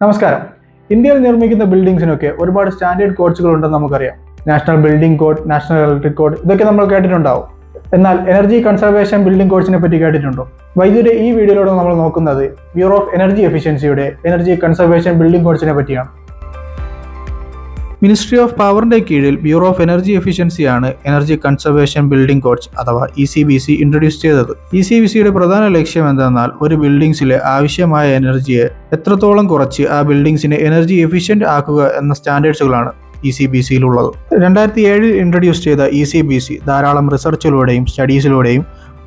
നമസ്കാരം. ഇന്ത്യയിൽ നിർമ്മിക്കുന്ന ബിൽഡിംഗ്സിനൊക്കെ ഒരുപാട് സ്റ്റാൻഡേർഡ് കോഡ്സുകൾ ഉണ്ടെന്ന് നമുക്കറിയാം. National building code, national electric code, ഇതൊക്കെ നമ്മൾ കേട്ടിട്ടുണ്ടാവും. എന്നാൽ എനർജി കൺസർവേഷൻ ബിൽഡിംഗ് കോഡ്സിനെ പറ്റി കേട്ടിട്ടുണ്ടോ? വൈദ്യുതിയുടെ ഈ വീഡിയോയിലൂടെ നമ്മൾ നോക്കുന്നത് ബ്യൂറോ ഓഫ് എനർജി എഫിഷ്യൻസിയുടെ എനർജി കൺസർവേഷൻ ബിൽഡിംഗ് കോഡ്സിനെ പറ്റിയാണ്. മിനിസ്ട്രി ഓഫ് പവറിന്റെ കീഴിൽ ബ്യൂറോ ഓഫ് എനർജി എഫിഷ്യൻസിയാണ് എനർജി കൺസർവേഷൻ ബിൽഡിംഗ് കോഡ്സ് അഥവാ ECBC ഇൻട്രൊഡ്യൂസ് ചെയ്തത്. ECBCയുടെ പ്രധാന ലക്ഷ്യം എന്തെന്നാൽ ഒരു ബിൽഡിംഗ്സിലെ ആവശ്യമായ എനർജിയെ എത്രത്തോളം കുറച്ച് ആ ബിൽഡിംഗ്സിനെ എനർജി എഫിഷ്യന്റ് ആക്കുക എന്ന സ്റ്റാൻഡേർഡ്സുകളാണ് ECBCയിലുള്ളത്. 2007 ഇൻട്രൊഡ്യൂസ് ചെയ്ത ECBC ധാരാളം റിസർച്ചിലൂടെയും സ്റ്റഡീസിലൂടെയും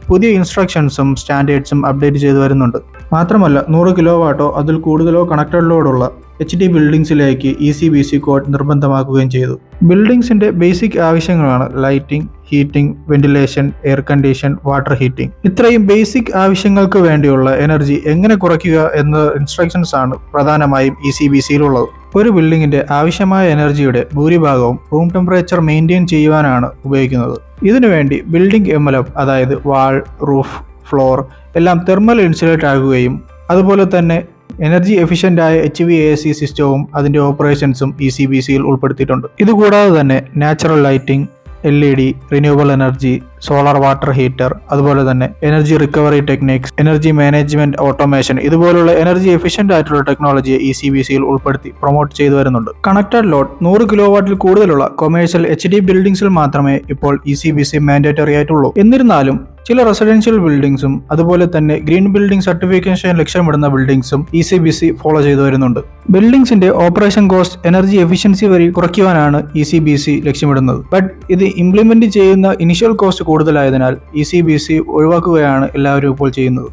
പുതിയ ഇൻസ്ട്രക്ഷൻസും സ്റ്റാൻഡേർഡ്സും അപ്ഡേറ്റ് ചെയ്തു വരുന്നുണ്ട്. മാത്രമല്ല 100 കിലോ വാട്ടോ അതിൽ കൂടുതലോ കണക്റ്റഡ് ലോഡുള്ള HD ബിൽഡിംഗ്സിലേക്ക് ECBC കോഡ് നിർബന്ധമാക്കുകയും ചെയ്തു. ബിൽഡിംഗ്സിന്റെ ബേസിക് ആവശ്യങ്ങളാണ് lighting, heating, ventilation, air condition, water heating. ഇത്രയും ബേസിക് ആവശ്യങ്ങൾക്ക് വേണ്ടിയുള്ള എനർജി എങ്ങനെ കുറയ്ക്കുക എന്ന ഇൻസ്ട്രക്ഷൻസ് ആണ് പ്രധാനമായും ECBCയിലുള്ളത്. ഒരു ബിൽഡിംഗിന്റെ ആവശ്യമായ എനർജിയുടെ ഭൂരിഭാഗവും റൂം ടെമ്പറേച്ചർ മെയിൻറ്റെയിൻ ചെയ്യുവാനാണ് ഉപയോഗിക്കുന്നത്. ഇതിനുവേണ്ടി ബിൽഡിംഗ് എൻവലപ്പ് അതായത് വാൾ, റൂഫ്, ഫ്ലോർ എല്ലാം തെർമൽ ഇൻസുലേറ്റ് ആകുകയും അതുപോലെ തന്നെ എനർജി എഫിഷ്യൻ്റായ HVAC സിസ്റ്റവും അതിൻ്റെ ഓപ്പറേഷൻസും ECBCയിൽ ഉൾപ്പെടുത്തിയിട്ടുണ്ട്. ഇതുകൂടാതെ തന്നെ natural lighting, LED, renewable energy, solar water heater, അതുപോലെ തന്നെ energy recovery techniques, energy management automation ഇതുപോലുള്ള എനർജി എഫിഷ്യന്റ് ആയിട്ടുള്ള ടെക്നോളജിയെ ECBCയിൽ ഉൾപ്പെടുത്തി പ്രൊമോട്ട് ചെയ്തു വരുന്നുണ്ട്. കണക്റ്റഡ് ലോഡ് 100 കിലോ വാട്ടിൽ കൂടുതലുള്ള കൊമേഴ്ഷ്യൽ HD ബിൽഡിംഗ്സിൽ മാത്രമേ ഇപ്പോൾ ECBC മാൻഡേറ്ററി ആയിട്ടുള്ളൂ. എന്നിരുന്നാലും ചില റെസിഡൻഷ്യൽ ബിൽഡിംഗ്സും അതുപോലെ തന്നെ ഗ്രീൻ ബിൽഡിംഗ് സർട്ടിഫിക്കേഷൻ ലക്ഷ്യമിടുന്ന ബിൽഡിംഗ്സും ECBC ഫോളോ ചെയ്തു വരുന്നുണ്ട്. ബിൽഡിംഗ്സിന്റെ ഓപ്പറേഷൻ കോസ്റ്റ് എനർജി എഫിഷ്യൻസി വഴി കുറയ്ക്കുവാനാണ് ECBC ലക്ഷ്യമിടുന്നത്. ബട്ട് ഇത് ഇംപ്ലിമെന്റ് ചെയ്യുന്ന ഇനിഷ്യൽ കോസ്റ്റ് കൂടുതലായതിനാൽ ECBC ഒഴിവാക്കുകയാണ് എല്ലാവരും ഇപ്പോൾ ചെയ്യുന്നത്.